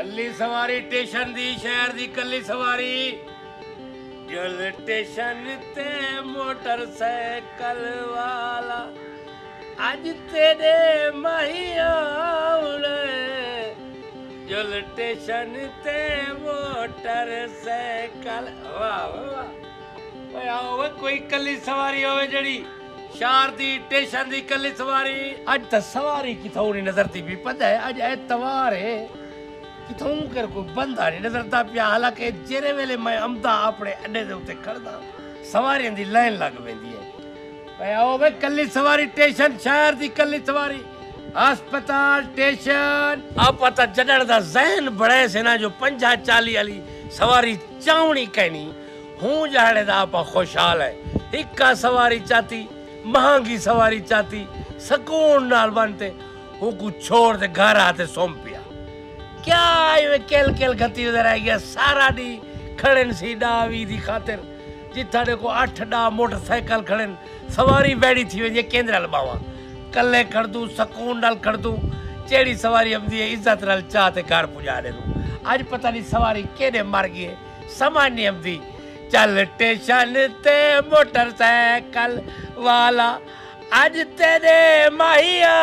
कल्ली सवारी स्टेशन दी शहर दी कल्ली सवारी जल स्टेशन ते मोटरसाइकिल वाला अज तेरे माहिया जल स्टेशन ते मोटरसाइकिल वाह वाह आओ वे कोई कल्ली सवारी होवे जड़ी शहर दी स्टेशन दी कल्ली सवारी अज तो सवारी किथों नहीं नजरती भी पता है अज एतवार है किथों कर कोई बंदा नहीं नजरता पिया हालांकि जेरे वेले मैं अमदा अपने अड्डे दे उत्ते खड़दा सवारियां दी लाइन लग वेंदी है भाई आओ वे कल्ली सवारी स्टेशन शहर दी कल्ली सवारी अस्पताल स्टेशन आप पता जडण दा जहन बड़े से ना जो 50-40 वाली सवारी चावणी कहनी हूं जाने दा आप खुशहाल है इक्का सवारी चाहती महंगी सवारी चाहती सुकून नाल बनते वो को छोड़ दे घर आते सोम पिया क्या ये केल केल खती उधर आई गया सारा दी खड़न सी डावी दी खातिर जिथा देखो 8 डा मोटरसाइकिल खड़न सवारी बैठी थी वे केंद्र लबावा कल्ले कर दूं सुकून नाल कर दूं चेड़ी सवारी हमदी इज्जत नाल चाहते घर पुजा दे दूं आज पता नहीं सवारी केने मर गई सामान्य हमदी चल स्टेशन ते मोटरसाइकिल वाला आज तेरे माहिया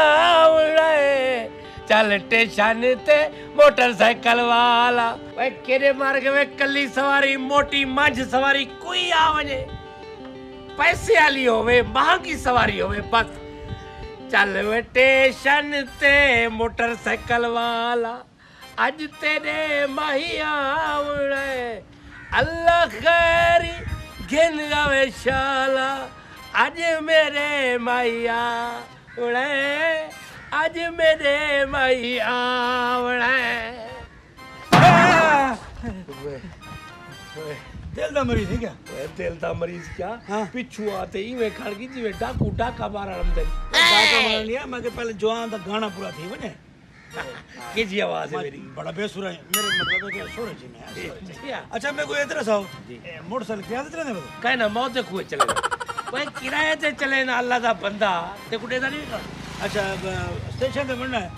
चल स्टेशन ते मोटरसाइकिल वाला वे केरे मार के वे कल्ली सवारी मोटी मझ सवारी कोई आ वजे पैसे वाली होवे महंगी सवारी होवे बस चल वे स्टेशन ते मोटरसाइकिल वाला आज तेरे माहिया अल्लाह खैरी घिन जावे शाला आज मेरे माहिया आज मेरे माहिया दिल दा मरीज है क्या? दिल दा मरीज क्या हाँ? पिछू आते ही वे खड़ गई जिवे डाकू डाका मारा रमदन डाका मार लिया मैं के पहले जवान दा गाना पूरा थी बने के जी आवाज है मेरी बड़ा बेसुरा है मेरे मतलब है कि सुर जी में अच्छा मैं कोई इधर साओ मोटरसाइकिल किराए ते चले कह ना मौत कुए चले भाई किराए ते चले ना अल्लाह दा बंदा ते कुडे दा नहीं अच्छा स्टेशन पे बनना है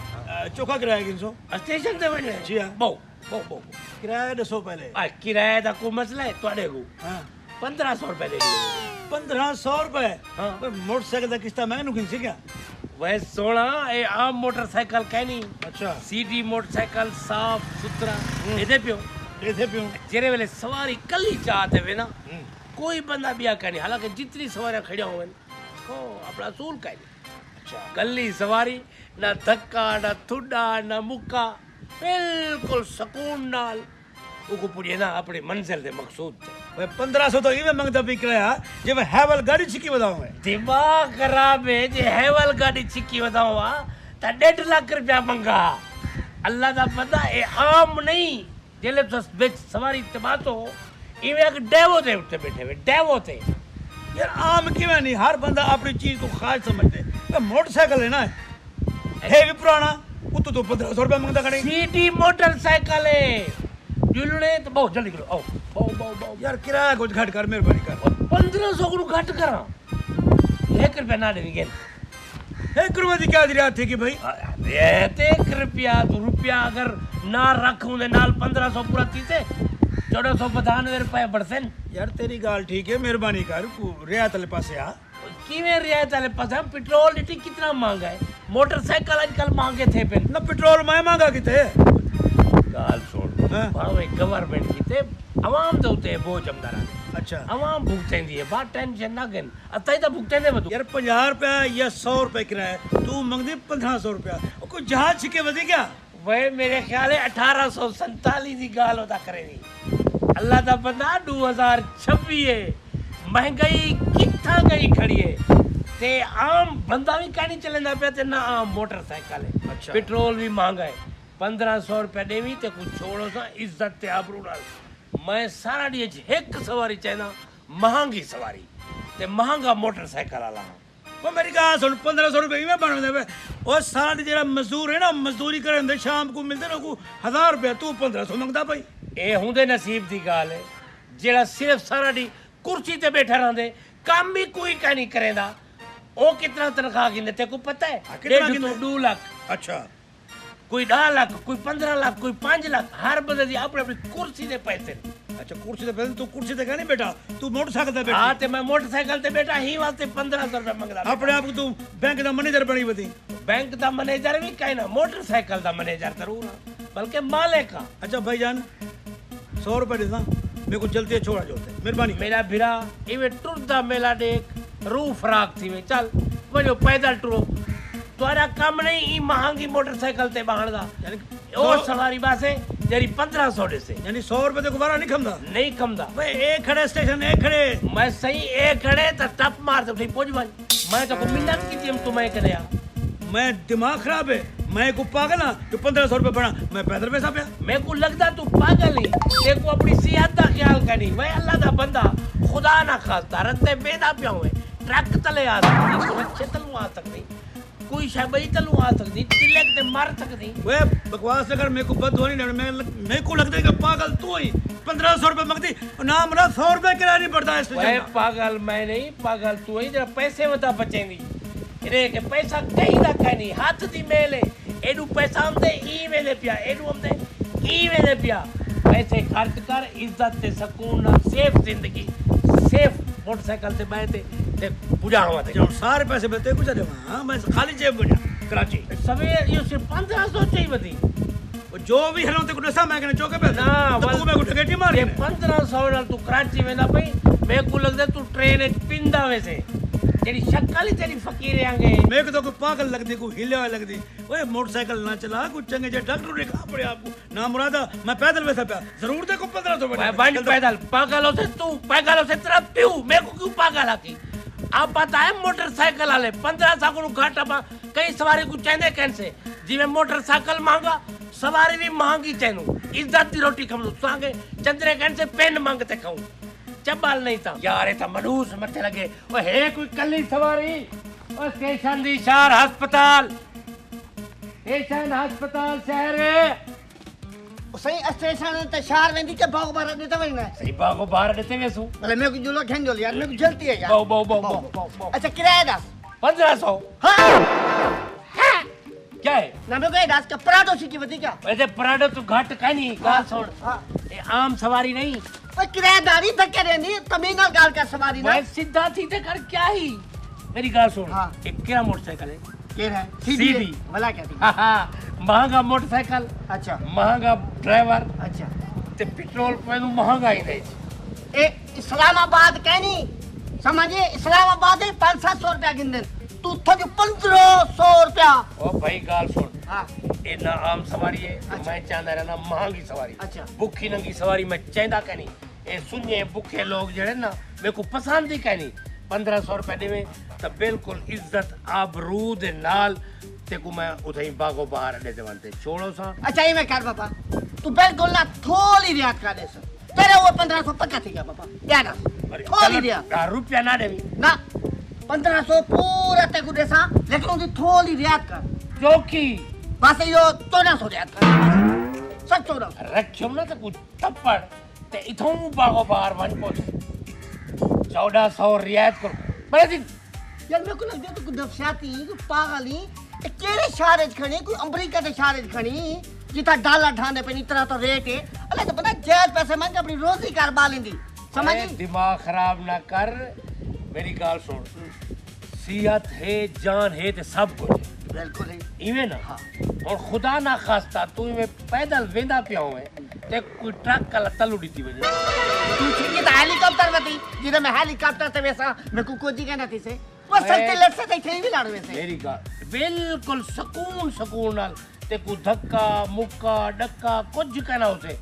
चोखा किराया 300 स्टेशन ते बने जी हां बहु किराया दसो पहले किराए दा को मसला है तोड़े को हां 1500 रुपए दे 1500 रुपए हाँ। मोटरसाइकिल दा किस्ता मैं नु किनसी क्या वह सोना ए आम मोटरसाइकिल कहनी अच्छा सीधी मोटरसाइकिल साफ सुथरा दे पियो जेरे वेले सवारी कल्ली चाहते वे ना कोई बंदा बिया कहनी हालांकि जितनी सवारियां खड़िया होवन को अपना असूल कहनी अच्छा कल्ली सवारी ना धक्का ना थुड्डा ना मुक्का बिल्कुल सुकून नाल उको पुड़िए ना अपनी मंजिल दे मकसूद थे भाई 1500 तो इवे मंगदा भी किराया जे मैं हैवल गाड़ी छिकी बताऊं मैं दिमाग खराब है जे हैवल गाड़ी छिकी बताऊं ता 1.5 लाख रुपया मंगा अल्लाह दा पता ए आम नहीं जेले तो बेच सवारी तबातो इवे एक डेवो दे उठे बैठे वे डेवो थे यार आम क्यों नहीं हर बंदा अपनी चीज को खास समझते है मोटरसाइकिल है ना है भी पुराना तो 1500 रुपया मांगता खड़े सीटी मोटरसाइकिल है जुलने तो बहुत जल्दी करो आओ बहु यार किराया कुछ घट कर मेहरबानी कर 1500 को घट करा 1 रुपया ना देंगे 1 रुपया की क्या दिया थी कि भाई ये 1 रुपया तो रुपया अगर ना रखूं दे नाल 1500 पूरा थीते 1495 रुपए बढ़सन यार तेरी गाल ठीक है मेहरबानी कर रियायत वाले पासे आ किवें रियायत वाले पास पेट्रोल लीटर कितना महंगा है मोटरसाइकिल आजकल महंगे थे पे ना पेट्रोल मैं महंगा किथे गाल छोड़ भावे गवर्नमेंट की थे आवाम दे उते बोझ अमदारा अच्छा आवाम भुगतेंदी है बात टेंशन ना गन अतई तो भुगतेंदे बदू यार 50 रुपया या 100 रुपए किराया तू मंगदी 1500 रुपया कोई जहाज छिके वधी क्या वे मेरे ख्याल है 1847 दी गाल होता करेगी अल्लाह दा बंदा 2026 है महंगाई कितना गई खड़ी है ते आम बंदा भी कहीं चलेंदा पे ते ना आम मोटरसाइकिल है अच्छा। पेट्रोल भी महंगा है 1500 रुपया देवी ते कुछ छोड़ो सा इज्जत ते आबरू नाल मैं सारा डी एक सवारी चाहना महंगी सवारी ते महंगा मोटरसाइकिल वाला वो मेरी गाल सुन 1500 रुपए में बन दे और सारा जेड़ा मजदूर है ना मजदूरी करन शाम को मिलते ना को 1000 रुपया तू 1500 मंगदा भाई ए हुंदे नसीब दी गाल है जेड़ा सिर्फ सारा डी कुर्सी ते बैठा रहंदे काम भी कोई का नहीं करेंदा ओ कितना तनख्वाह गिनते को पता है 1.5 2 लाख अच्छा कोई 10 लाख कोई 15 लाख कोई 5 लाख हर बंदे दी अपनी अपनी कुर्सी दे पैसे ने। अच्छा कुर्सी ते पैसे तू कुर्सी ते नहीं बैठा तू मोटरसाइकिल ते बैठा। हाँ ते मैं मोटरसाइकिल ते बैठा ही वास्ते 1500 रुपए मंगदा। अपने आप को तू बैंक दा मैनेजर बनी बती। बैंक दा मैनेजर भी कहीं ना मोटरसाइकिल दा मैनेजर जरूर बल्कि मालिक का। अच्छा भाईजान 100 रुपए देता मेरे को जल्दी छोड़ा जोते मेहरबानी। मेरा भिरा इवे टुरदा मेला देख रूह फराक थी वे चल वजो पैदल टुरो तुम्हारा काम नहीं ई महंगी मोटरसाइकिल ते बहानदा यानी और सवारी बासे जरी 1500 दे से यानी 100 रुपए ते गुब्बारा नहीं खमदा नहीं कमदा। भाई एक खड़े स्टेशन एक खड़े मैं सही एक खड़े तो टप मार तो पहुंच बन मैं तो को मिन्नत की थी हम तुम्हें करे आ मैं दिमाग खराब है मैं को पागल ना जो 1500 रुपए बना मैं पैदल पैसा पे मेरे को लगता तू पागल नहीं तेरे को अपनी सेहत का ख्याल करनी मैं अल्लाह दा बंदा खुदा ना खास्ता रत्ते बेदा पिया हुए ट्रक तले आ सकती सुरक्षित तलू आ सकती कोई शबई तलू आ सकती तिलक ते मार सकती। वे बकवास अगर मेरे को बद होनी नहीं मेरे को लगता है कि पागल तू ही 1500 रुपए मांगती ना मेरा 100 रुपए किराया नहीं पड़ता है वे पागल मैं नहीं पागल तू ही जरा पैसे बता बचेंगी रे के पैसा कहीं ना कहीं हाथ दी मेले एडू पैसा हमदे ई वेले पिया एडू हमदे ई वेले पिया पैसे खर्च कर इज्जत ते सुकून ना सेफ जिंदगी सेफ मोटरसाइकिल से बैठे ते बुझावा ते जब सारे पैसे मिलते कुछ दे हां मैं खाली जेब बजा कराची सवेर ये सिर्फ 1500 चाहिए बती जो भी है ते को दसा मैं कहने चौके पे ना तू मैं को ठगेटी मार ये 1500 नाल तू कराची वेंदा पई मेरे को लगदा तू ट्रेन विच पिंदा वैसे तेरी शक्ल ही तेरी फकीर आंगे मेरे को तो पागल लगदी को हिले हुआ लगदी ओए मोटरसाइकिल ना चला कुछ चंगे जे डॉक्टर ने कहा पड़े आपको ना मुरादा मैं पैदल वैसा पे जरूर देखो 1500 रुपए मैं बंद पैदल पागल होते तू पागल होते तेरा प्यू मेरे को क्यों पागल आती आप पता है मोटरसाइकिल वाले 1500 को घाटा पा कई सवारी को चेंदे कैसे जिਵੇਂ मोटरसाइकिल महंगा सवारी भी महंगी चैनू इज्जत की रोटी खमू सांगे चंद्रे कैसे पेन मांगते खाऊं चबल नहीं था यार ये मनूस मथे लगे ओ है कोई कल्ली सवारी ओ स्टेशन दी शहर अस्पताल स्टेशन अस्पताल शहर सही स्टेशन ते शहर वेंदी के बाग बार देता वही ना सही बागो बाहर देते वेसु अरे मेरे को जुलो खेन जो यार मेरे को जल्दी है यार बहु बहु बहु बहु अच्छा किराया दस 1500 हाँ क्या है ना मेरे को ये दस का पराठो सीखी बती क्या वैसे पराठो तू घट कहीं गाल छोड़ ये आम सवारी नहीं ओए किराएदारी धक्के देनी तमीना गाल का सवारी ना मैं सीधा सीधे कर क्या ही मेरी गाल सुन हाँ। एक क्या मोटरसाइकिल है के है सीधी। भला क्या थी महंगा मोटरसाइकिल अच्छा महंगा ड्राइवर अच्छा ते पेट्रोल पैनू महंगा ही नहीं ए इस्लामाबाद कहनी समझिए इस्लामाबाद में 500 रुपया गिन दे तू था जो 1500 रुपया ओ भाई गाल सुन हाँ ये ना आम सवारी है अच्छा। मैं चाहता रहना महंगी सवारी अच्छा। भुखी नंगी सवारी मैं चाहता कहनी ये सुनिए भूखे लोग जड़े ना मेरे को पसंद ही कहनी 1500 रुपए देवे तो बिल्कुल इज्जत आबरू दे नाल ते को मैं उधई बागो बाहर दे देवंते छोड़ो सा अच्छा ये मैं कर पापा तू बिल्कुल ना थोड़ी रियायत कर दे सर तेरे वो 1500 पक्का थी क्या पापा याद थोड़ी रियायत रुपया ना देवी ना 1500 पूरा ते को देसा लेकिन उदी थोड़ी रियायत कर चौकी बस यो 1400 रियायत कर सब 1400 रखियो ना तो कुछ थप्पड़ ते इथों बागो बाहर वन पहुंच 1400 रियायत करो बड़े दिन यार मेरे को लगता है तू दफशाती तू पागल ही केड़े शहर च खणी कोई अमेरिका के शहर च खणी जिथा डाला ढाने पे इतना तो रेट है अल्लाह तो पता जायज पैसे मांग के अपनी रोजी कर बालिंदी समझ अरे दिमाग खराब ना कर मेरी गाल सुन सेहत है जान है ते सब कुछ बिल्कुल है इवे ना हाँ और खुदा ना खास्ता तू इवे पैदल वेंदा पिया हुए ते कोई ट्रक का तलू दी वजह तू ठीक है हेलीकॉप्टर बती जिधर मैं हेलीकॉप्टर से वैसा मैं को कोजी कहना थी से वो सस्ते लट से थे भी लाड़ वैसे मेरी गाल बिल्कुल सुकून सुकून नाल ते को धक्का मुक्का डक्का कुछ कहना उसे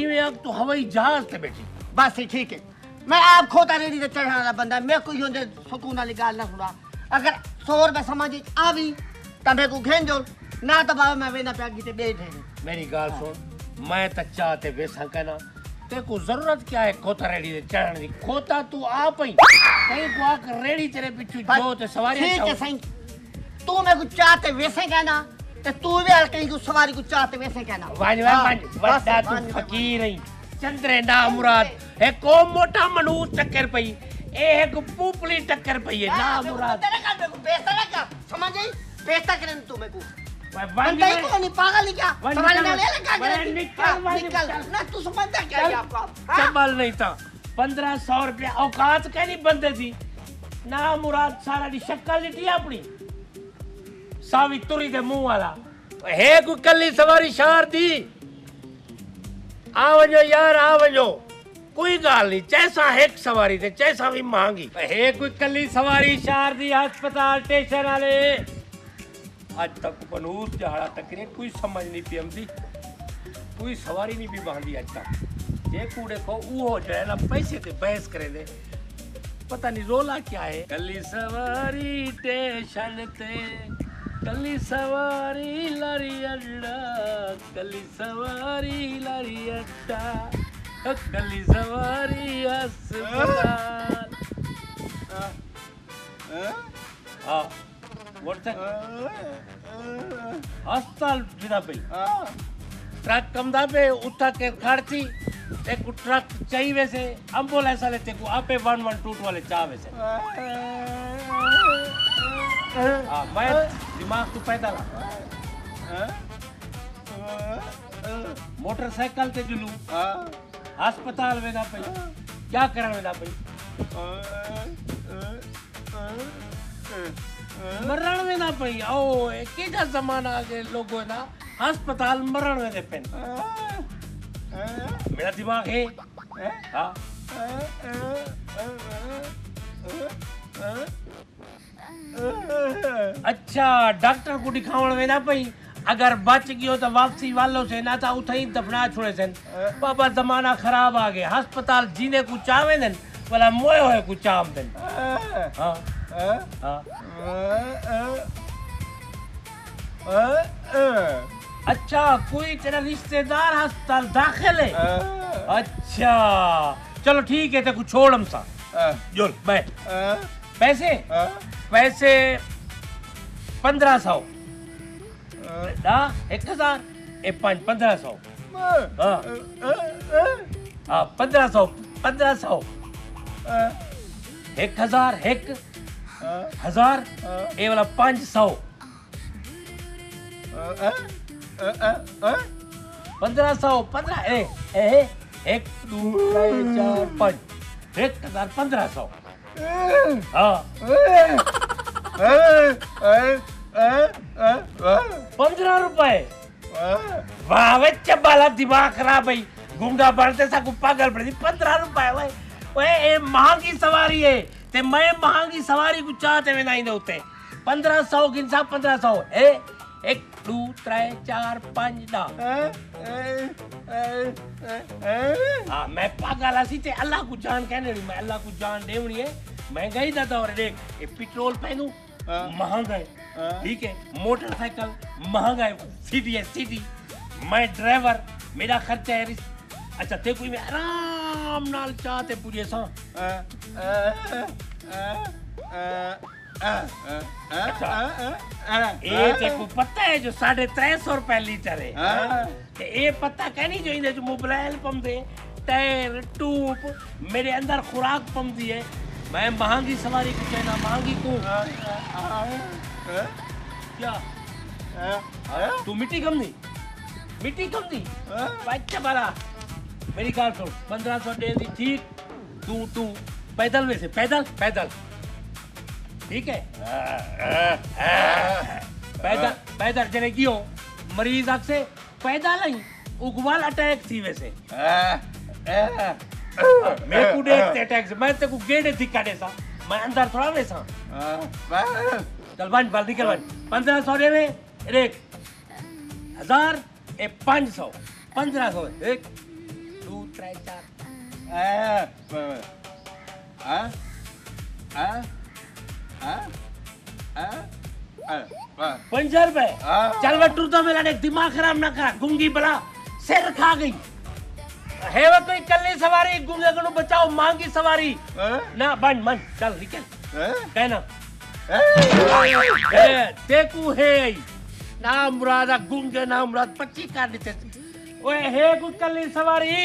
इवे अब तू हवाई जहाज ते बैठी बस ठीक है मैं आप खोता रेडी से चढ़ने वाला बंदा मैं कोई होंदे सुकून वाली गाल ना सुना अगर 100 रुपए समझ आवी तो मैं को घेन जो ना तो बाबा मैं वेना पे गीते बैठे मेरी गाल सुन मैं तो चाहते वैसा कहना ते को जरूरत क्या है खोता रेडी से चढ़ने की खोता तू आप ही कहीं को आकर रेडी तेरे पीछे जो ते सवारी ठीक है सही तू मैं कुछ चाहते वैसे कहना ते तू भी कहीं को सवारी को चाहते वैसे कहना वाज वाज वड्डा तू फकीर है चंद्रे ना मुराद है को मोटा मनूस चक्कर पई ए एक पूपली टक्कर पई है ना मुराद तेरे का मेरे को बेइज्जत लगा समझ आई बेइज्जत करन तू मेरे को बंदा ही कौन नहीं पागल ही क्या वही सवारी निकल, ना ले ले वही निकल, वही निकल निकल। ना तू समझता क्या है आपका चबल नहीं था 1500 रुपया औकात कहनी बंदे दी ना मुराद सारा दी शक्ल लिटी अपनी सावी तुरी दे मुंह वाला है कोई कल्ली सवारी शहर दी आ वजो यार आ वजो कोई गाल नहीं जैसा एक सवारी थे जैसा भी महंगी है कोई कल्ली सवारी शहर दी अस्पताल स्टेशन वाले आज तक बनूस जहाड़ा तकरे कोई समझ नहीं पी हमदी कोई सवारी नहीं भी बांधी आज तक ये कूड़े को वो जो है ना पैसे ते बहस करे दे पता नहीं रोला क्या है कल्ली सवारी स्टेशन ते कल्ली सवारी लारी अड्डा कल्ली सवारी लारी अड्डा कल्ली सवारी अस्पताल हाँ अस्पताल विदा पे ट्रक कमदा पे उठा के खड़ती तेको ट्रक चाहिए वैसे एम्बुलेंस वाले तेको आपे 112 वाले चाह वैसे हाँ मैं दिमाग तू पैदा ला मोटरसाइकिल ते जुलू अस्पताल वेदा पे क्या करन वेदा पे मरण वेदा पे ओ केड़ा जमाना आ गए लोगों ना अस्पताल मरण वेदे पे मेरा दिमाग है हाँ अच्छा डॉक्टर को दिखावण वेदा पई अगर बच गयो तो वापसी वालों से ना था उठई दफना छोड़े सन बाबा जमाना खराब आ गया अस्पताल जीने को चावे न वाला मोए होए को चाम देन हां हां अच्छा कोई तेरा रिश्तेदार अस्पताल दाखिल है अच्छा चलो ठीक है तो कुछ छोड़ हम सा जोल बाय पैसे पैसे 1500 ना 1000 ए 1500 हाँ 1500 1000 1000 ये वाला 500 1500 एक 2 3 4 5 1500 हाँ 15 रुपए वाह वे चबाला दिमाग खराब भाई गुंगा बढ़ते सा को पागल पड़ी 15 रुपए भाई ओए ये महंगी सवारी है ते मैं महंगी सवारी को चाहते में नहीं होते 1500 गिनसा 1500 ए 1 2 3 4 5 ना हाँ मैं पागल आसी ते अल्लाह को जान कहने मैं अल्लाह को जान देवनी है महंगाई दा दौर देख ये पेट्रोल पहनू महंगा है ठीक है मोटरसाइकिल महंगा है सीधी मैं ड्राइवर मेरा खर्चा है अच्छा ते कोई मैं आराम नाल चाहते पूछे सा ये ते को पता है जो 350 रुपए लीटर है ते ये पता कहनी जो इने जो मोबाइल पंप दे टायर ट्यूब मेरे अंदर खुराक पंप दी है मैं महंगी सवारी को कहना महंगी को क्या तू मिट्टी कम दी बच्चा बाला मेरी कार सुन 1500 दे दी ठीक तू पैदल वैसे पैदल ठीक है पैदल चले क्यों मरीज आप से पैदल ही उगवाल अटैक थी वैसे मैं को देखते अटैक मैं ते को गेड़े दिखा दे सा मैं अंदर थोड़ा वैसा चल बन बाल निकल बन 1500 दे में एक 1000 ए 500 1500 1 2 3 4 50 रुपए चल बटू तो मेरा दिमाग खराब ना करा गुंगी बला सिर खा गई है वो कोई कल्ली सवारी गुंगे को बचाओ महंगी सवारी ना बन मन चल निकल कहना तेकू है ना मुराद गुंगे ना मुराद 25 कर देते ओए है कोई कल्ली सवारी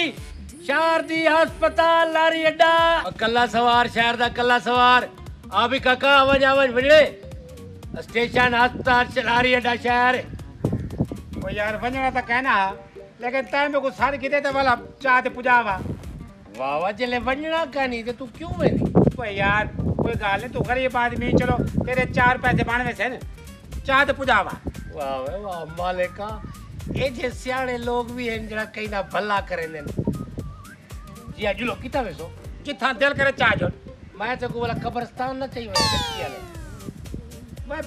शहर दी अस्पताल लारी अड्डा कल्ला सवार शहर दा कल्ला सवार आ भी काका आवाज बजड़े स्टेशन अस्पताल लारी अड्डा शहर ओ यार वञणा त कहना लेकिन तैं में को सारी किते त वाला चाह ते पुजावा वाह वाह जले वंजना कानी ते तू क्यों वेंदी ओ यार कोई गाल नहीं तू गरीब आदमी चलो तेरे 4 पैसे बनवे से चाह ते पुजावा वाह वाह वाह मालिका ये जे सियाणे लोग भी हैं जरा कहीं ना भला करेंदे जी आज लो किता वेसो जिथा दिल करे चाह जो मैं तो को वाला कब्रिस्तान ना चाहिए वैसे मैं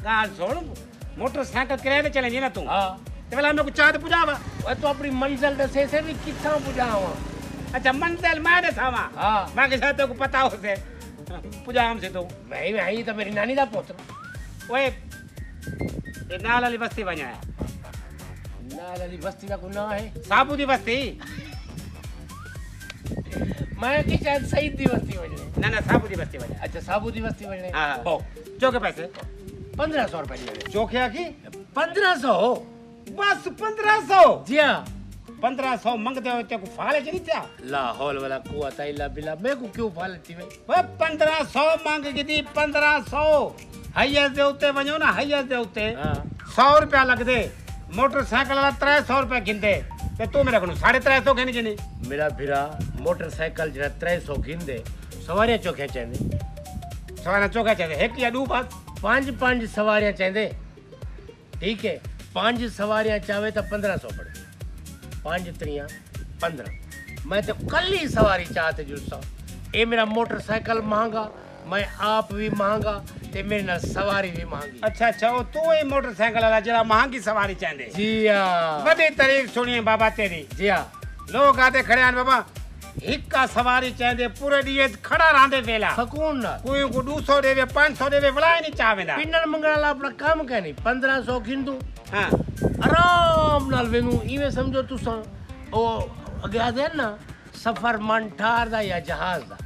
गाल सुन मोटरसाइकिल किराए पे चलेंगे ना तू हां ते वाला में को चाह ते पुजावा वो तो अपनी मंजिल दसे से भी किथा पुजावा अच्छा मंजिल मैं दसावा हां मैं के साथ को पता हो से पुजाम से तो मैं ही तो मेरी नानी दा पुत्र ओए ये नाल वाली बस्ती बना है नाल वाली बस्ती का गुनाह है साबू दी बस्ती मैं की शायद सही दी बस्ती बजने ना ना साबू दी बस्ती बना अच्छा साबू दी बस्ती बजने हां हो जो के पैसे 1500 रुपए दिए चोखिया की 1500 बस 1500 जी हां 1500 मंगते हो ते को फाले चली जा ला हौल वाला कुव्वत इल्ला बिल्ला मैं को क्यों फालती में वो 1500 मांग के दी 1500 हैया दे उते वणो ना हैया दे उते हां 100 रुपया लग दे मोटरसाइकिल वाला 300 रुपया गिनदे ते तू मेरे को 350 गिन गिनी मेरा भिरा मोटरसाइकिल जरा 300 गिंदे सवारियां चोखे चंदे सवाना चौका चाहिए एक या दो बस 5 सवारियां चंदे ठीक है 5 सवारियां चाहे तो 1500 पड़े 5 त्रियां 15 मैं तो कल ही सवारी चाहते जुलसा ये मेरा मोटरसाइकिल महंगा मैं आप भी महंगा ते मेरे नाल सवारी भी महंगी अच्छा अच्छा वो तू ही मोटरसाइकिल वाला जरा महंगी सवारी चाहते जी हाँ बड़ी तारीफ सुनिए बाबा तेरी जी हाँ लोग आते खड़े हैं बाबा हिक्का सवारी चाहते पूरे दिए खड़ा रहंदे वेला सकून ना कोई को 200 देवे 500 देवे वला नहीं चावेंदा पिन्नर मंगला अपना काम कहनी 1500 गिंदू हां आराम नाल वेनू इवे समझो तुसा ओ अगे आदे ना सफर मन ठार दा या जहाज दा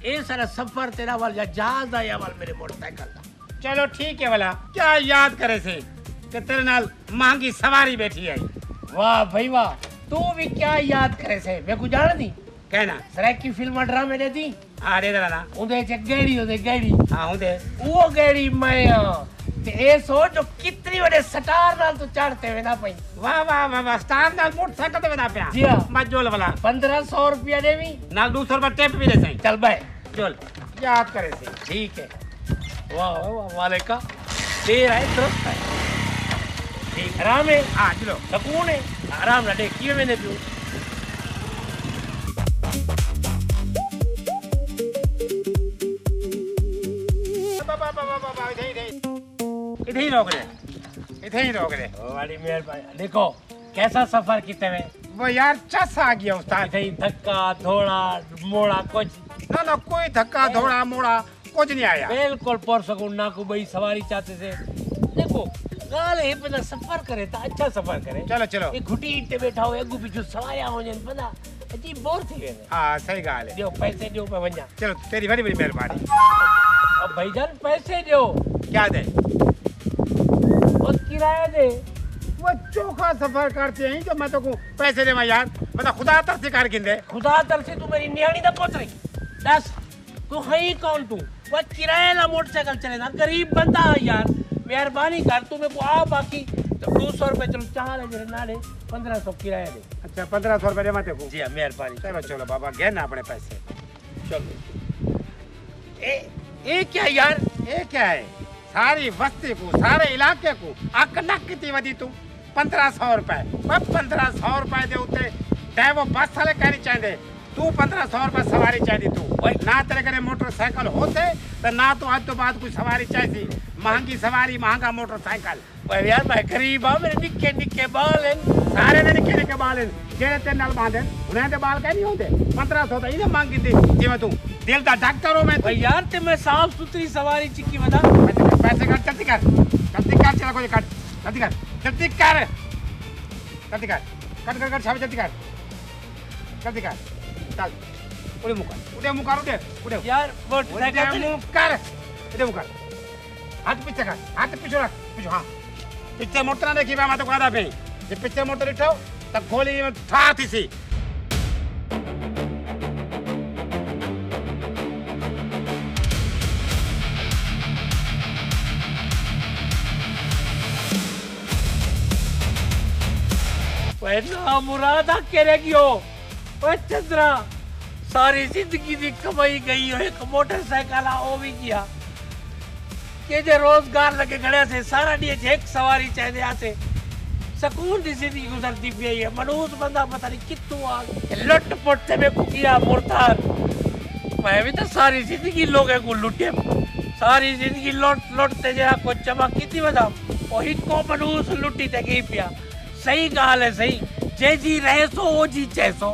ए सारा सफर तेरा वाल या जहाज दा या वाल मेरे मोटरसाइकिल दा चलो ठीक है वाला क्या याद करे से कि तेरे नाल महंगी सवारी बैठी है वाह भाई वाह तू भी क्या याद करे से मैं को जान दी कहना सराय की फिल्म ड्रामे दे दी आ दे ना उदे च गैड़ी उदे गैड़ी हां हुंदे वो गैड़ी मैं ते ए सोच जो कितनी बड़े सटार नाल तो चढ़ते वे ना पई वाह वाह वाह वाह स्टार नाल मोटरसाइकिल ते वदा पिया जी हां मजोल वाला 1500 रुपया देवी नाल 200 रुपया टिप भी दे सही चल बाय चल याद करे से ठीक है वाह वाह वाह वालेका देर है दुरुस्त है ठीक आराम है हां चलो सकून है आराम ना देख किए मैंने तू बाबा बाबा बाबा इधर ही रोक दे इधर ही रोक दे ओ वाली मेहरबानी देखो कैसा सफर किते में वो यार चस आ गया उस्ताद कहीं धक्का थोड़ा मोड़ा कुछ ना ना कोई धक्का धोड़ा मोड़ा कुछ नहीं आया बिल्कुल पर सकून ना को भाई सवारी चाहते थे देखो गाल है पता सफर करे तो अच्छा सफर करे चलो चलो ये घुटी इट्टे बैठा हो एगु पीछू सवारियां हो जन पता अजीब बोर थी गए हाँ सही गाल है दियो पैसे दियो पे वन्या चलो तेरी बड़ी बड़ी मेहरबानी अब भाईजान पैसे दियो क्या दे और किराया दे वो चोखा सफर करते हैं जो मैं तो को पैसे दे मैं यार मतलब खुदा तरफ से कर गिंदे खुदा तरफ से तू मेरी न्याणी दा पुत्र है दस तू है ही कौन तू वो किराया ला मोटरसाइकिल चलेगा गरीब बंदा है यार मेहरबानी कर तू मेरे को आ बाकी तो 200 रुपए चलो चाह ले जरे नाले 1500 किराया दे अच्छा 1500 रुपए दे मैं को जी हाँ मेहरबानी चलो चलो बाबा गए ना अपने पैसे चलो ए क्या यार ये क्या है सारी बस्ती को सारे इलाके को अक नक कितनी वधी तू 1500 रुपए 1500 रुपए दे उते चाहे वो बस वाले कहनी चाहिए तू 1500 रुपए सवारी चाहिए तू ना तेरे करे मोटरसाइकिल होते तो ना तो आज तो बाद कोई सवारी चाहिए महंगी सवारी महंगा मोटरसाइकिल भाई यार मैं गरीब हूं मेरे निक्के निक्के बाल हैं सारे ने निक्के निक्के बाल जेड़े तेरे नाल बांधे उन्हें ते बाल कह नहीं होते 1500 तो इने मांगी दी जिवें तू दिल दा डॉक्टर हो मैं भाई यार ते मैं साफ सुथरी सवारी चिक्की बता पैसे कर जल्दी कर चला कोई कट जल्दी कर जल्दी कर जल्दी कर छावे जल्दी कर चल उड़े मुकर यार मोटरसाइकिल मुंह कर उड़े मुकर हाथ पीछे रख पीछे हाँ पीछे मोटर ना देखी मैं तो कहा था भाई ये पीछे मोटर उठाओ तब गोली था थी सी ओए ना मुरादा केरे गयो ओए चंद्रा सारी जिंदगी दी कमाई गई हो एक मोटरसाइकिल ओ भी किया के जे रोजगार लगे खड़े से सारा डी एक सवारी चाहिए आसे सकून दी जिंदगी गुजरती पई है मनूस बंदा पता नहीं कितों आ लुट पुट ते में किया मुर्तार मैं भी तो सारी जिंदगी लोगों को लुटे सारी जिंदगी लुट ते जरा को चमक की वजह वही को मनूस लुटी ते गई पिया सही गाल है सही जे जी रहे सो ओ जी चैसो